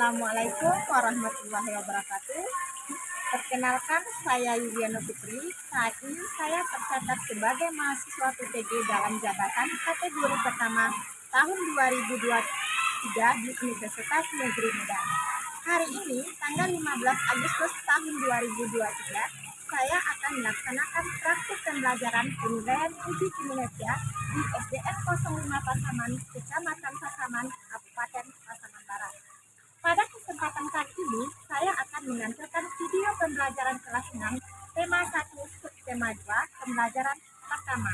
Assalamualaikum warahmatullahi wabarakatuh. Perkenalkan, saya Yuliana Fitri. Saat ini saya tercatat sebagai mahasiswa PTG dalam jabatan kategori pertama tahun 2023 di Universitas Negeri Medan. Hari ini, tanggal 15 Agustus tahun 2023, saya akan melaksanakan praktik pembelajaran penilaian uji kinerja di SDN 05 Pasaman, Kecamatan Pasaman, Kabupaten Pasaman Barat. Pada kesempatan kali ini, saya akan menampilkan video pembelajaran kelas 6, tema 1, subtema 2, pembelajaran pertama.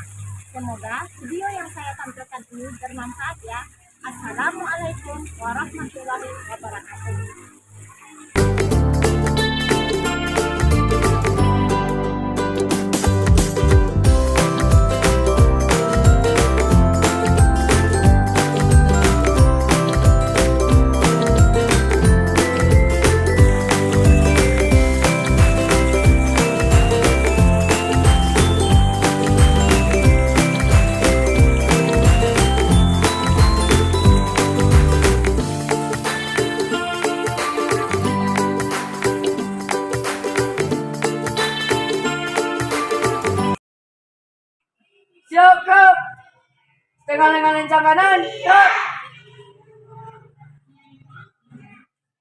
Semoga video yang saya tampilkan ini bermanfaat ya. Assalamualaikum warahmatullahi wabarakatuh. Siap, Kak. Setengah lengan lencang kanan. Kak.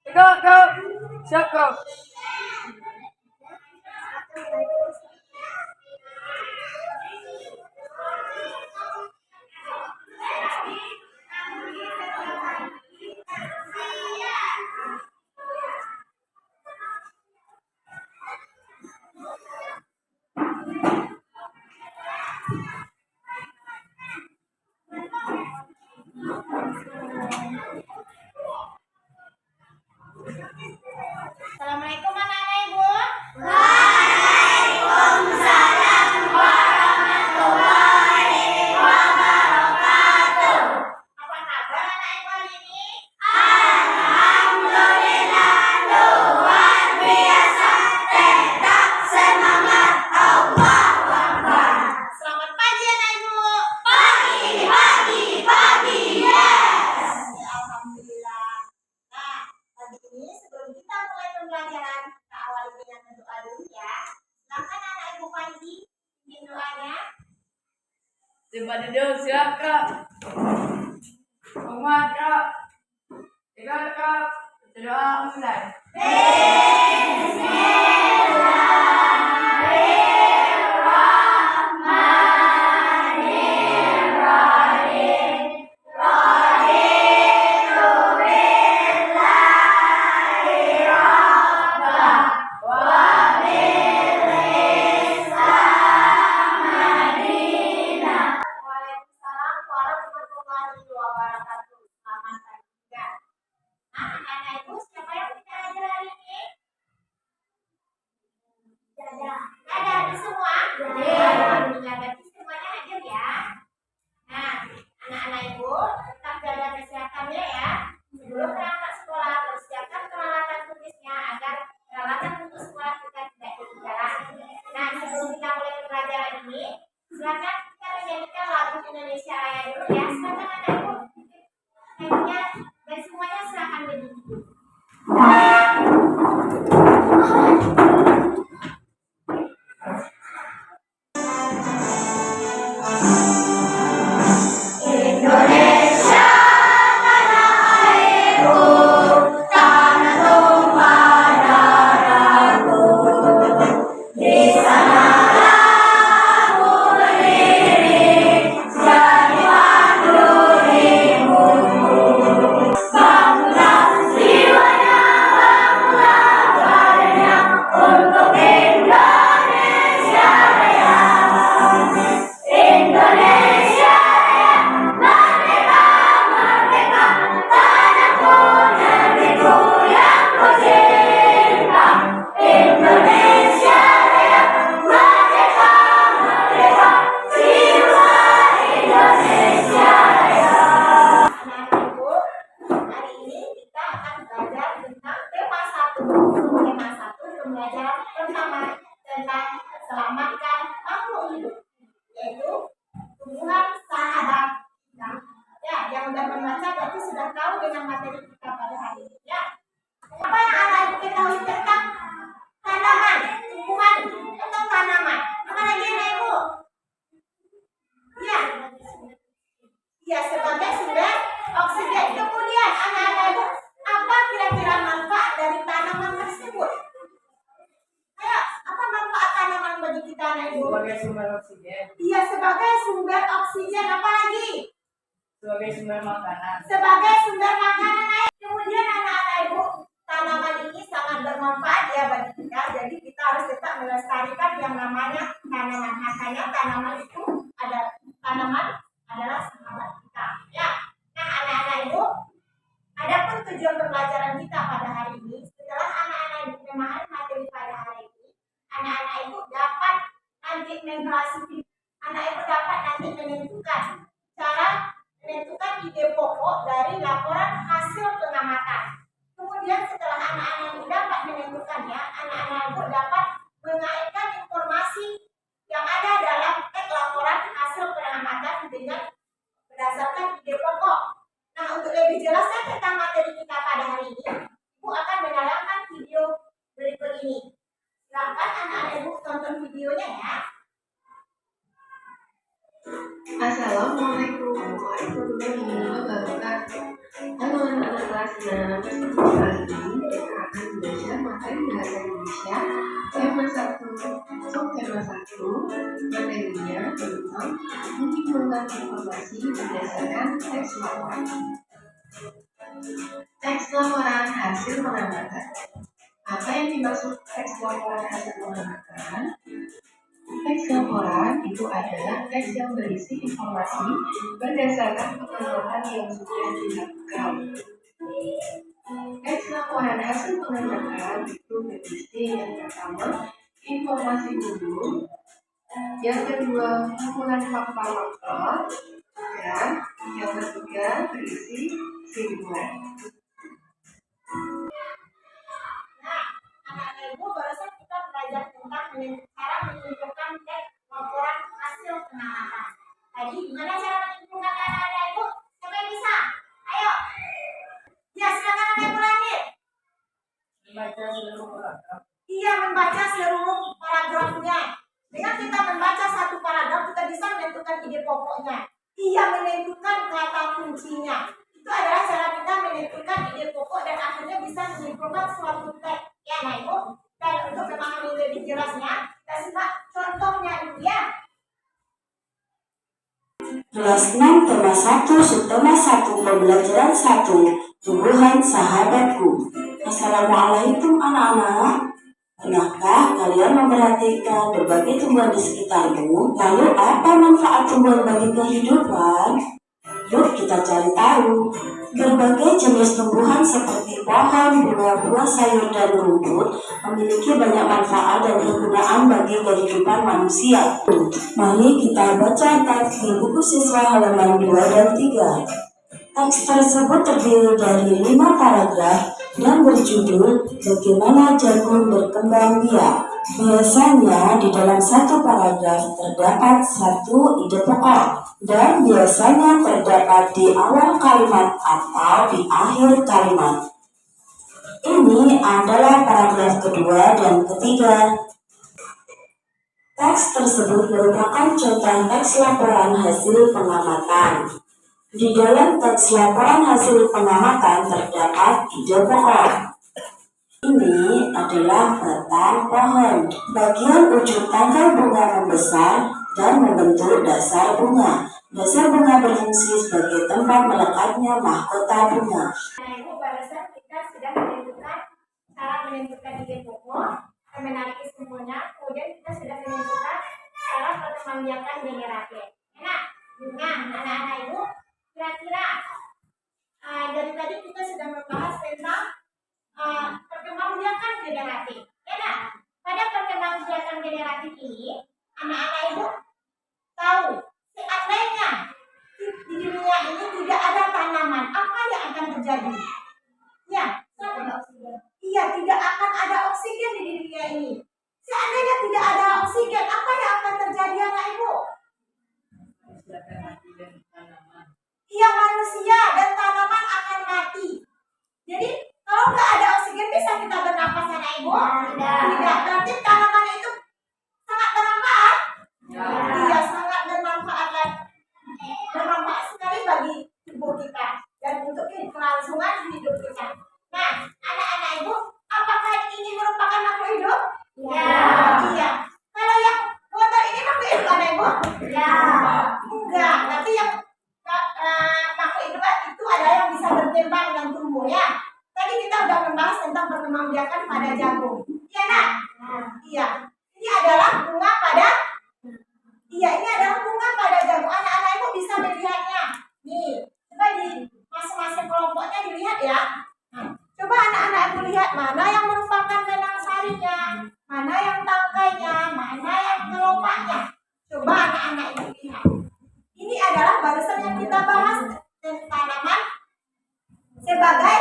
Tegak, Kak. Siap, Kak. Assalamualaikum anak-anak ibu. Apa kabar anak ibu hari ini? Selamat pagi anak ibu. Alhamdulillah. Nah, pagi ini sebelum kita mulai pembelajaran, kita awali dengan berdoa dulu ya. Silakan anak ibu Panji, pimpin doanya. Coba duduk, siap, Kak. Umat, Kak. Tegak, Kak. Berdoa mulai. Waalaikumsalam warahmatullahi wabarakatuh. Selamat pagi juga. Nah, anak-anak ibu, siapa yang kita ajar hari ini? Ada di semua? Alhamdulillah, berarti semuanya hadir ya. Nah, anak-anak ibu, tetap jaga kesehatannya ya. Sebelum berangkat sekolah, persiapkan peralatan tulisnya agar peralatan untuk sekolah kita tidak ketinggalan. Nah, sebelum kita mulai pembelajaran ini, silakan kita menyanyikan lagu Indonesia Raya dulu ya. Silakan anak ibu. Nyanyinya dan semuanya silakan berdiri. sudah tahu dengan materi kita pada hari ini ya. anak ketahui tentang tanaman, tumbuhan, tentang tanaman. Apalagi anak ibu? Ya, ya sebagai sumber oksigen. Kemudian anak-anak ibu, apa kira-kira manfaat dari tanaman tersebut? Ayo, apa manfaat tanaman bagi kita anak ibu? Sebagai sumber oksigen. Iya, sebagai sumber oksigen. Apa lagi? Sebagai sumber makanan. Sebagai sumber makanan. Kemudian anak-anak ibu, tanaman ini sangat bermanfaat ya bagi kita. Jadi kita harus tetap melestarikan yang namanya tanaman. Makanya tanaman itu adalah sahabat kita. Ya. Nah, anak-anak ibu, adapun tujuan pembelajaran kita pada hari ini, setelah anak-anak ibu memahami materi pada hari ini, anak-anak ibu dapat nanti mengklasifikasi, anak ibu dapat nanti menentukan cara menentukan ide pokok dari laporan hasil pengamatan. Kemudian setelah anak-anak ibu dapat menentukannya, anak-anak ibu dapat mengaitkan informasi yang ada dalam teks laporan hasil pengamatan dengan berdasarkan ide pokok. Nah, untuk lebih jelasnya tentang materi kita pada hari ini, Ibu akan menayangkan video berikut ini. Silakan anak-anak Ibu tonton videonya ya. Assalamualaikum warahmatullahi wabarakatuh. Halo anak-anak kelas 6. Kali ini kita akan belajar materi bahasa Indonesia tema 1. Tema 1 materinya tentang mengumpulkan informasi berdasarkan teks laporan. Teks laporan hasil pengamatan. Apa yang dimaksud teks laporan hasil pengamatan? Teks laporan itu adalah teks yang berisi informasi berdasarkan pengamatan yang sudah dilakukan. Teks laporan hasil pengamatan itu berisi yang pertama informasi umum, yang kedua kumpulan fakta-fakta, dan yang ketiga berisi kesimpulan. Nah, anak-anak Ibu barusan kita belajar tentang cara menentukan teks laporan hasil pengamatan. Tadi gimana cara menentukan anak-anak Ibu? Siapa yang bisa? Ayo. Ya, silakan anak Ibu lanjut. Membaca seluruh paragraf. Iya, membaca seluruh paragrafnya. Dengan kita membaca satu paragraf, kita bisa menentukan ide pokoknya. Iya, menentukan kata kuncinya. Itu adalah cara kita menentukan ide pokok dan akhirnya bisa menyimpulkan suatu teks. Ya, nah Ibu. Dan untuk memahami lebih jelasnya, kita simak contohnya Ibu ya. Kelas 6 tema 1 subtema 1 pembelajaran 1 tumbuhan sahabatku. Assalamualaikum anak-anak. Pernahkah kalian memperhatikan berbagai tumbuhan di sekitarmu? Lalu apa manfaat tumbuhan bagi kehidupan? Yuk kita cari tahu. Berbagai jenis tumbuhan seperti pohon, bunga, buah, sayur, dan rumput memiliki banyak manfaat dan kegunaan bagi kehidupan manusia. Mari kita baca teks di buku siswa halaman 2 dan 3. Teks tersebut terdiri dari 5 paragraf dan berjudul Bagaimana Jagung Berkembang Biak. Biasanya di dalam satu paragraf terdapat satu ide pokok dan biasanya terdapat di awal kalimat atau di akhir kalimat. Ini adalah paragraf kedua dan ketiga. Teks tersebut merupakan contoh teks laporan hasil pengamatan. Di dalam teks laporan hasil pengamatan terdapat ide pokok. Ini adalah batang pohon. Bagian ujung tangkai bunga membesar dan membentuk dasar bunga. Dasar bunga berfungsi sebagai tempat melekatnya mahkota bunga. Nah, Ibu barusan kita sudah menentukan cara menentukan ide pokok, menarik kesimpulannya, kemudian kita sudah menentukan cara perkembangbiakan generatif. Nah, anak-anak Ibu, kira-kira dari tadi kita sudah membahas tentang perkembangbiakan generatif. Ya, pada perkembangbiakan generatif ini, anak-anak Ibu tahu seandainya di dunia ini tidak ada tanaman, apa yang akan terjadi? Ya, iya, tidak akan ada oksigen di dunia ini. Seandainya tidak ada oksigen, apa yang akan terjadi anak Ibu? Iya, manusia dan tanaman akan mati. Jadi kalau nggak ada oksigen oksigen bisa kita bernapas anak ibu? Tidak. Berarti tanaman itu sangat bermanfaat. Iya, sangat bermanfaat sekali bagi tubuh kita dan untuk kelangsungan hidup kita. Nah, anak-anak ibu, apakah ini merupakan makhluk hidup? Iya. Kalau yang kotor ini makhluk hidup anak ibu? Enggak. Tapi yang makhluk hidup itu adalah yang bisa berkembang dan tumbuh ya. Tadi kita sudah membahas tentang perkembangbiakan pada jagung. Iya nak? Iya. Ini adalah bunga pada jagung. Anak-anak ibu bisa melihatnya. Nih, coba di masing-masing kelompoknya dilihat ya. Nah, coba anak-anak ibu lihat mana yang merupakan benang sarinya, mana yang tangkainya, mana yang kelopaknya. Coba anak-anak ibu lihat. Ini adalah barusan yang kita bahas tentang tanaman sebagai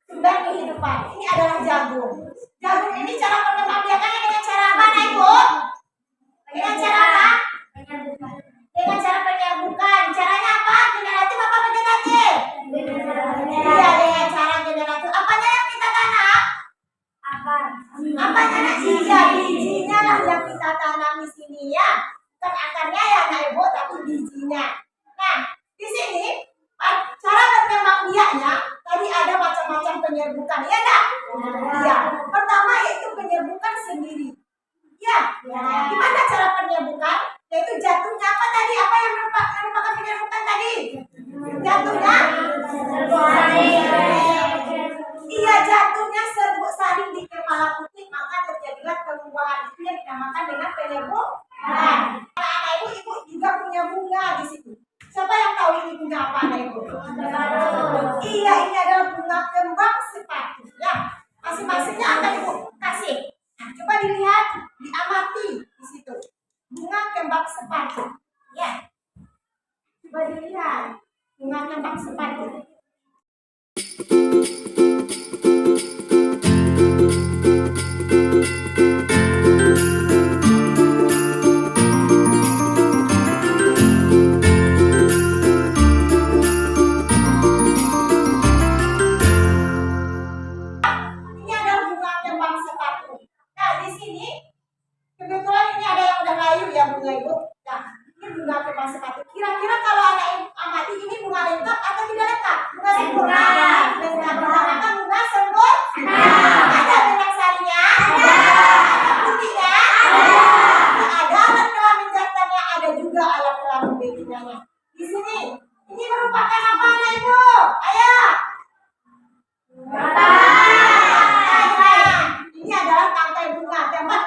sumber kehidupan. Ini adalah jagung. Jagung ini cara perkembangbiakannya dengan cara apa, Nak Ibu? Dengan cara apa? Dengan cara penyerbukan. Caranya apa? Generatif apa vegetatif? Iya, dengan cara generatif. Apanya yang kita tanam? Apanya nak? Iya, bijinya lah yang kita tanam di sini ya. Bukan akarnya ya, Nak Ibu, tapi bijinya. Nah, di sini cara berkembang biaknya tadi ada macam-macam penyerbukan, ya enggak? Iya. Pertama yaitu penyerbukan sendiri. Ya. Gimana cara penyerbukan? Yaitu jatuhnya apa tadi? Apa yang merupakan penyerbukan tadi? Jatuhnya? Iya, jatuhnya serbuk saring di kepala putih, maka terjadilah perubahan itu yang dinamakan dengan penyerbukan. Anak ibu juga punya bunga di situ. Siapa yang tahu ini bunga apa, anak ibu? Iya, ini adalah bunga kembang sepatu. Ya, masing-masingnya akan ibu kasih. Nah, coba dilihat, diamati di situ. Bunga kembang sepatu. Ya, coba dilihat bunga kembang sepatu. Kira-kira kalau anak ibu amati ini bunga lengkap atau tidak lengkap? Bunga sempurna. Lengkap. Maka bunga sempurna. Ada benang sarinya? Ada putihnya? Ada alat kelamin jantannya, ada juga alat kelamin betinanya. Di sini, ini merupakan apa, anak ibu? Ayo. Ini adalah tangkai bunga. Tempat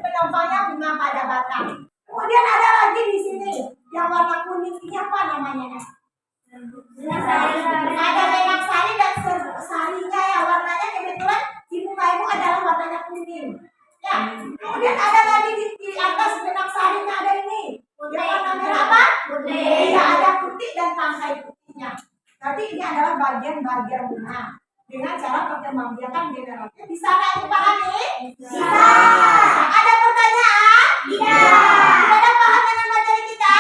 penumpangnya bunga pada batang. Kemudian ada lagi di sini yang warna kuning ini apa namanya? Ada benang sari dan serbuk sarinya ya, warnanya kebetulan di bunga ibu adalah warnanya kuning. Ya, kemudian ada lagi di atas benang sarinya ada ini. Yang warna merah apa? Putih. Ya, ada putih dan tangkai putihnya. Tapi ini adalah bagian-bagian bunga. Dengan cara perkembangbiakan generatif. Bisa nggak ibu pahami? Bisa. Ada pertanyaan? Tidak. Sudah paham dengan materi kita?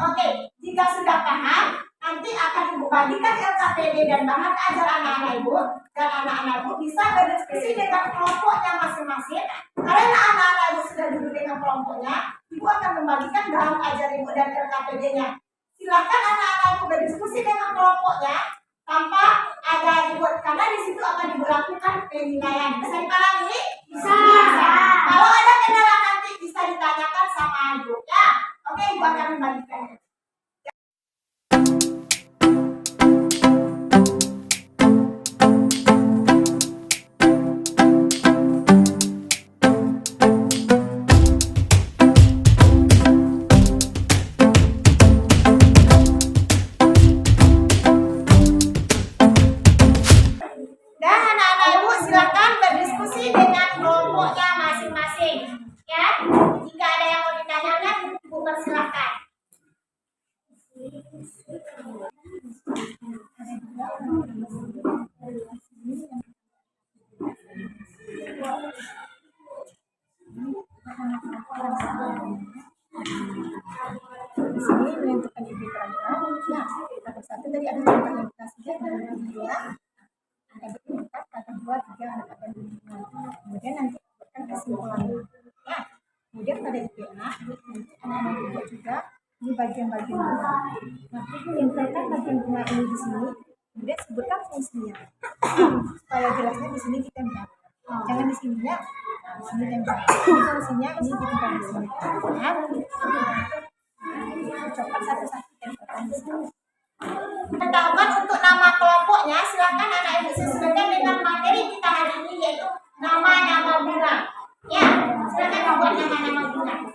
Oke, jika sudah paham, nanti akan ibu bagikan LKPD dan bahan ajar anak-anak ibu, dan anak-anak ibu bisa berdiskusi dengan kelompoknya masing-masing. Karena anak-anak ibu sudah duduk dengan kelompoknya, ibu akan membagikan bahan ajar ibu dan LKPD-nya. Silakan anak-anak ibu berdiskusi dengan kelompoknya tanpa ada dibuat, karena di situ akan diberlakukan penilaian. Bisa dipahami? Bisa. Kalau ada kendala nanti bisa ditanyakan sama ibu ya. Oke, ibu akan membagikannya. Di sini menentukan ibu perangkat. Nah, satu tadi ada contoh yang kita sudah dari video. Kemudian nanti buatkan kesimpulannya. Ya. Kemudian pada IPA nanti anak-anak ibu juga ini bagian-bagian bunga. Nah, tempelkan bagian bunga ini di sini. Kemudian sebutkan fungsinya. Supaya jelasnya di sini ditempel. Jangan di sini ya. Nah, di sini tempel. Ini fungsinya ini ditempel di sini. Ya. Coba satu-satu tempelkan di sini. Ketahuan untuk nama kelompoknya, silakan anak ibu sesuaikan dengan materi kita hari ini, yaitu nama-nama bunga. Ya, silakan membuat nama-nama bunga.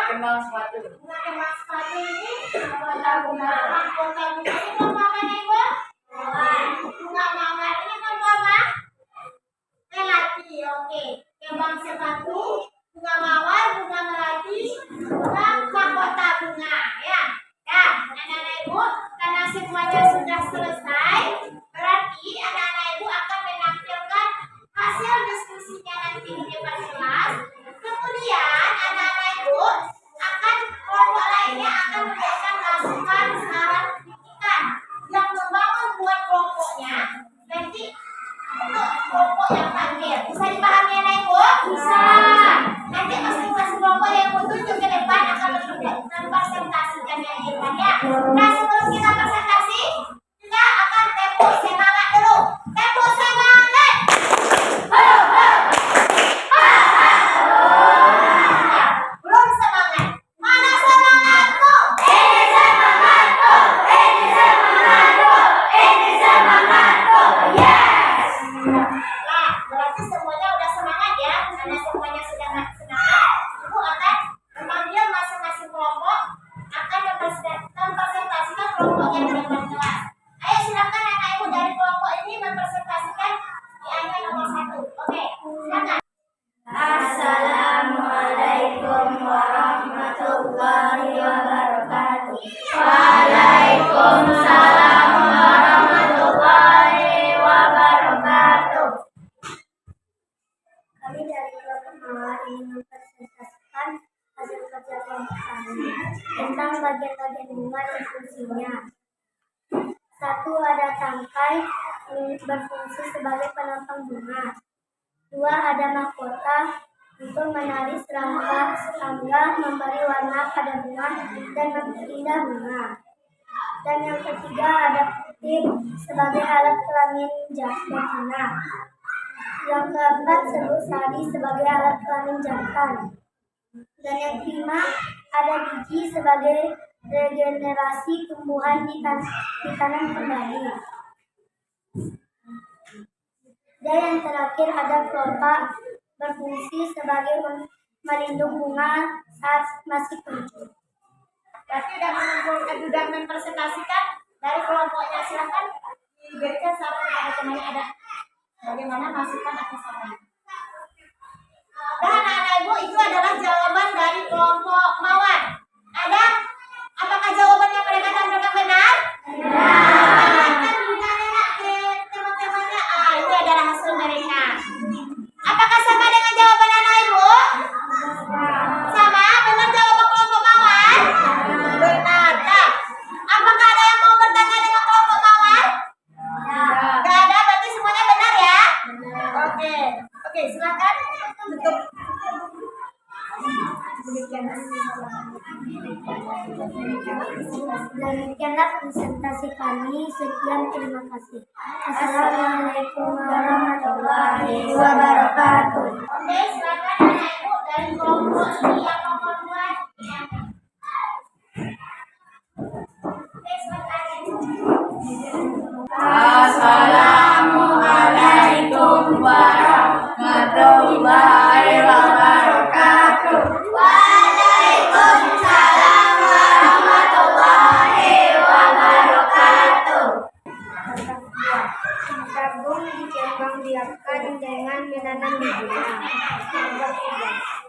Kembang sepatu. Kembang sepatu ini mahkota bunga ini nama apa nih Bu? Bunga mawar ini nama apa? Melati. Oke. Kembang sepatu, bunga mawar, bunga melati, bunga mahkota bunga. Ya. Ya, anak-anak ibu, karena semuanya sudah selesai, berarti anak-anak ibu akan menampilkan hasil diskusinya nanti di depan kelas. Kemudian anak-anak ibu akan kelompok lainnya akan memberikan masukan, saran, kritikan yang membangun buat kelompoknya. Nanti untuk kelompok yang tampil bisa dipahami anak ibu? Bisa. Nanti masing-masing kelompok yang tunjuk ke depan akan mempresentasikan yang di depan ya. Nah, sebelum kita presentasi, kita akan tepuk semangat dulu. Tepuk semangat. Belum semangat. Mana semangatmu? Ini semangatku. Ini semangatku. Ini semangatku. Yes. Nah, berarti semuanya udah semangat ya. Karena semuanya sudah semangat, ibu akan memanggil masing-masing kelompok akan mempresentasikan kelompoknya di depan kelas. Ayo silakan anak ibu dari kelompok ini mempresentasikan IPA nomor 1. Oke, silakan. Assalamualaikum warahmatullahi wabarakatuh. Waalaikumsalam warahmatullahi wabarakatuh. Kami dari kelompok mawar ingin mempresentasikan hasil kerja kelompok kami tentang bagian-bagian bunga dan fungsinya. 1. Ada tangkai berfungsi sebagai penopang bunga. 2. Ada mahkota untuk menarik serangga, memberi warna pada bunga dan memperindah bunga. Dan yang ketiga ada tip sebagai alat kelamin betina. Yang keempat seluruh sari sebagai alat kelamin jantan. Dan yang kelima ada biji sebagai regenerasi tumbuhan ditanam kembali. Dan yang terakhir ada kelopak berfungsi sebagai melindung bunga saat masih kuncup. Berarti sudah mempresentasikan dari kelompoknya. Silakan diberikan saran kepada temannya ada bagaimana masukan atau saran. Dan anak-anak ibu itu adalah jawaban dari kelompok mawar. Ada? Apakah jawaban yang mereka tampilkan benar? Benar. Kan enak teman-temannya. Ini adalah hasil mereka. Apakah sama dengan jawaban anak ibu? Sama? Benar jawaban kelompok mawar? Benar. Nah, apakah ada yang mau bertanya dengan kelompok mawar? Gak ada, berarti semuanya benar ya? Oke, silakan tutup. Demikianlah presentasi kami. Sekian, terima kasih. Assalamualaikum warahmatullahi wabarakatuh. Oke, silakan anak ibu dari kelompok ini yang nomor 2. Oke, silakan. Assalamualaikum warahmatullahi wabarakatuh. Waalaikumsalam warahmatullahi wabarakatuh. Jagung dikembangbiakkan dengan menanam bijinya.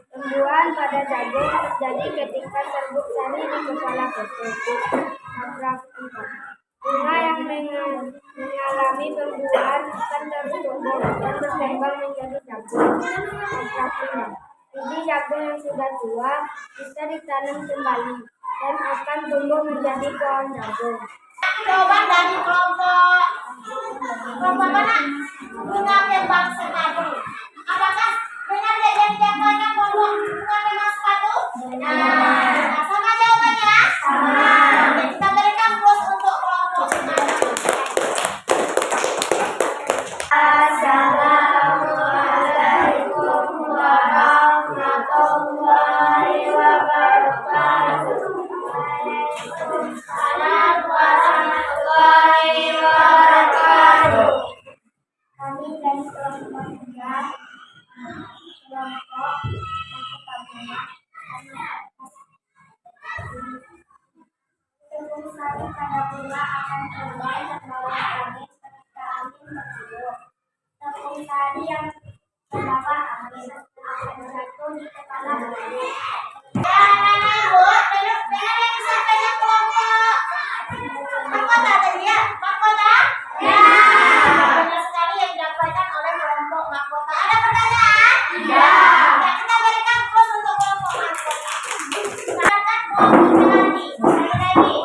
Tumbuhan pada jagung terjadi ketika serbuk sari di kepala pokok. Paragraf 4. Bunga yang mengalami pembuahan akan terus tumbuh dan berkembang menjadi jagung. Paragraf 5. Biji jagung yang sudah tua bisa ditanam kembali dan akan tumbuh menjadi pohon jagung. Jawaban dari kelompok mana? Bunga kembang senadu. Apakah benar yang jawabannya kelompok bunga kembang sepatu? Nah, sama jawabannya? Sama. Oke, kita berikan plus untuk kelompok senadu. Assalamualaikum warahmatullahi wabarakatuh. Waalaikumsalam warahmatullahi wabarakatuh. Kami dari kelompok 3, kelompok Bunga. Tepung sari pada bunga akan keluar membawa angin ketika angin bertiup. Tepung sari yang membawa angin akan jatuh di kepala bunga. Anak-anak ibu, benar yang disampaikan kelompok mahkota tadi ya? Mahkota? Ya. Benar sekali yang didapatkan oleh kelompok mahkota. Ada pertanyaan? Ya. Ya, kita berikan plus untuk kelompok mahkota. Silakan Bu Melani. Lagi.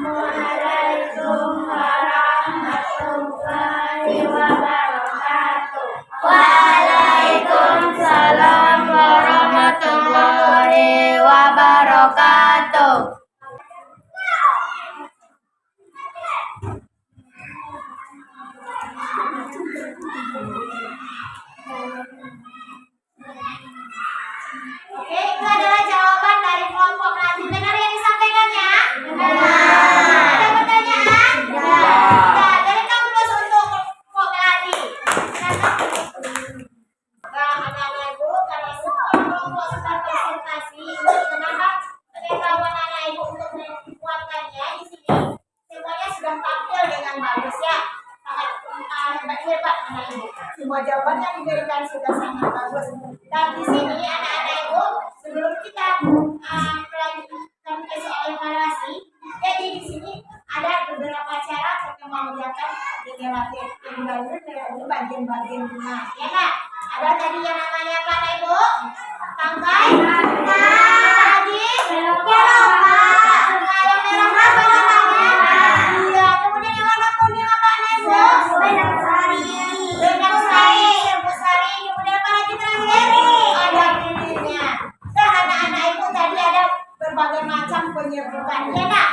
Assalamualaikum warahmatullahi wabarakatuh. Waalaikumsalam warahmatullahi wabarakatuh. Oke, itu adalah jawaban dari kelompok Melati. Benar yang disampaikannya? Benar. Ada pertanyaan? Ya. Ya, berikan plus untuk kelompok Melati. Nah, anak-anak ibu, karena semua kelompok sudah presentasi, menambah pengetahuan anak ibu untuk menguatkannya di sini, semuanya sudah tampil dengan bagus ya. Sangat hebat anak ibu. Semua jawaban yang diberikan sudah sangat bagus. Dan di sini anak-anak ibu, sebelum kita melanjutkan ke soal evaluasi, jadi di sini ada beberapa cara perkembangbiakan generatif yang baru dari bagian-bagian bunga. Ya nggak? Ada tadi yang namanya apa anak ibu? Tangkai. Tadi kelompok. Bunga yang merah apa namanya? Iya. Kemudian yang warna kuning apa anak ibu? Benang sari. Benang sari, serbuk sari. Kemudian apa lagi terakhir? Ada bibirnya. Nah, anak-anak ibu tadi ada berbagai macam penyebutan. Ya nggak?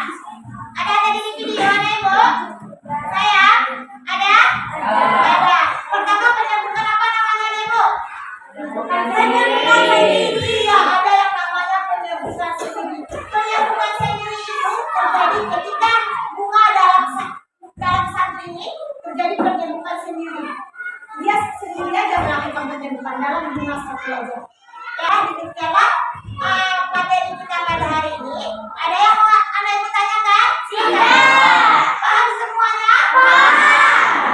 Ada tadi di video anak ibu? Saya? Ada? Ada. Pertama penyebutan apa namanya anak ibu? Penyebutan sendiri. Ya, ada yang namanya penyebutan sendiri. Penyebutan sendiri itu terjadi ketika bunga dalam satu ini terjadi penyebutan sendiri. Dia sendiri aja melakukan penyebutan dalam bunga satu aja. Ya, demikianlah materi kita pada hari ini. Ada yang mau anak ibu tanyakan? Silakan. Paham semuanya? Paham.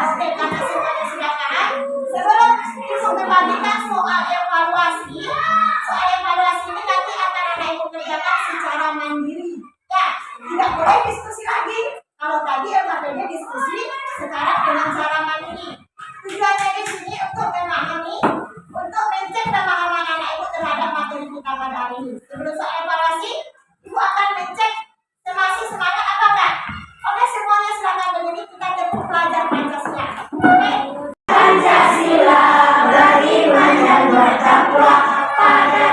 Oke, karena semuanya sudah paham, sebelum ibu membagikan soal evaluasi ini nanti akan anak ibu kerjakan secara mandiri. Ya, tidak boleh diskusi lagi. Kalau tadi materi diskusi, sekarang dengan cara mandiri. Tujuannya di sini untuk memahami, untuk mencek pemahaman anak ibu terhadap materi kita pada hari ini. Sebelum soal evaluasi, ibu akan mencek masih semangat apa enggak. Oke, semuanya silakan berdiri, kita tepuk pelajar Pancasila. Oke. Pancasila bagi yang bertakwa pada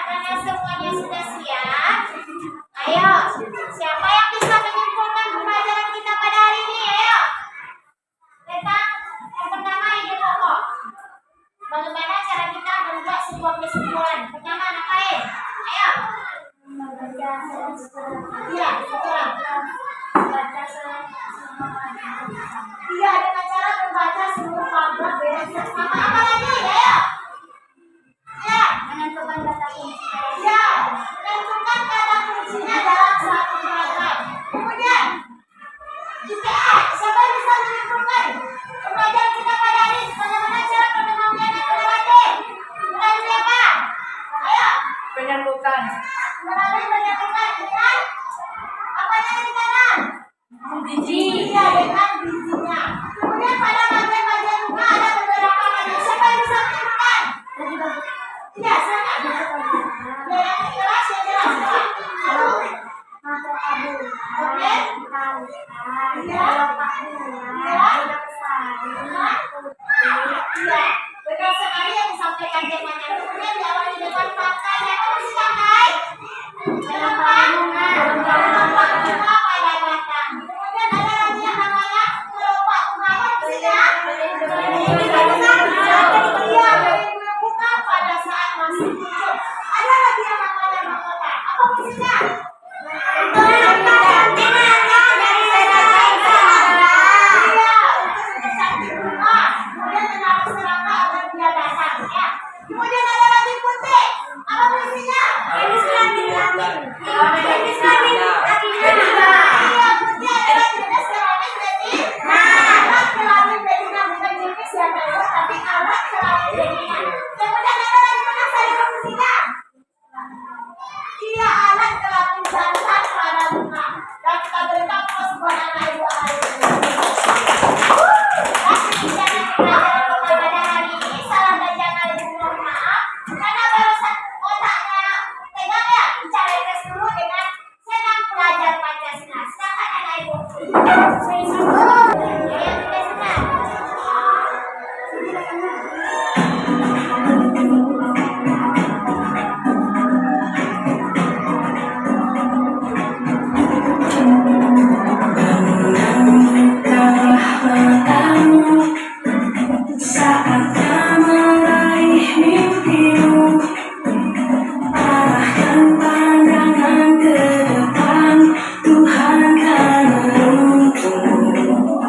Karena semuanya sudah siap, ayo, siapa yang bisa menyimpulkan pembelajaran kita pada hari ini? Ayo, tentang yang pertama ide pokok. Bagaimana cara kita membuat sebuah kesimpulan? Pertama, ngapain? Ayo. Iya, betul. Iya, dengan cara membaca seluruh paragraf beres sama apa lagi? Ayo. Ya, menentukan kata kuncinya. Ya, menentukan kata kuncinya dalam satu paragraf. Kemudian, IPA, siapa yang bisa menyimpulkan pembelajaran kita pada hari ini? Bagaimana cara pengembangan yang melewati? Melalui siapa? Ayo. Penyambutan. Melalui penyambutan dengan apa yang ditanam? Biji. Iya, dengan bijinya. Kemudian pada bagian-bagian bunga ada beberapa bagian. Siapa yang bisa menyimpulkan? Tidak, silakan. Ya, yang jelas, yang jelas. Lalu, oke. Iya, benar sekali yang disampaikan temanya. Kemudian diawali dengan pakai yang harus dipakai. Dalam bunga pada batang. Kemudian ada lagi yang namanya kelopak bunga apa fungsinya? Iya, bunga pada saat masih muncul. Ada lagi yang namanya mahkota. Apa fungsinya? Kemudian ada lagi putih. Apa fungsinya? Iya, putih adalah jenis kelamin betina. Alat kelamin betina bukan jenis yang lain, tapi alat kelamin betina. Kemudian ada lagi mana saya fungsinya? Iya, alat kelamin jantan pada bunga. Dan kita berikan pos buat anak ibu anak ibu. Dan demikian pembelajaran kita pada hari ini. Salah dan jangan ibu mohon maaf karena barusan otaknya pegang ya. Bicara tes dulu dengan senang belajar Pancasila. Silakan anak ibu. Ayo kita senang. Saatnya meraih mimpimu, arahkan pandangan ke depan, Tuhan kan menuntun.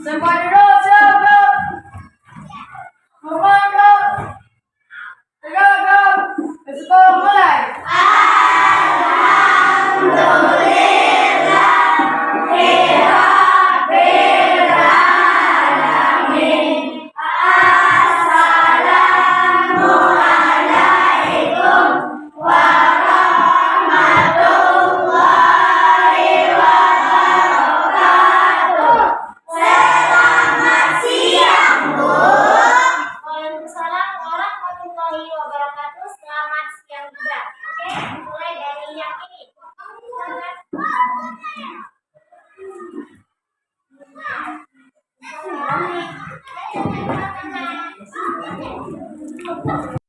Semua duduk, siap, Kak. Semua duduk. Tegak, Kak. Sekolah mulai. Waalaikumsalam warahmatullahi wabarakatuh. Selamat siang juga. Oke, mulai dari yang ini. Selamat.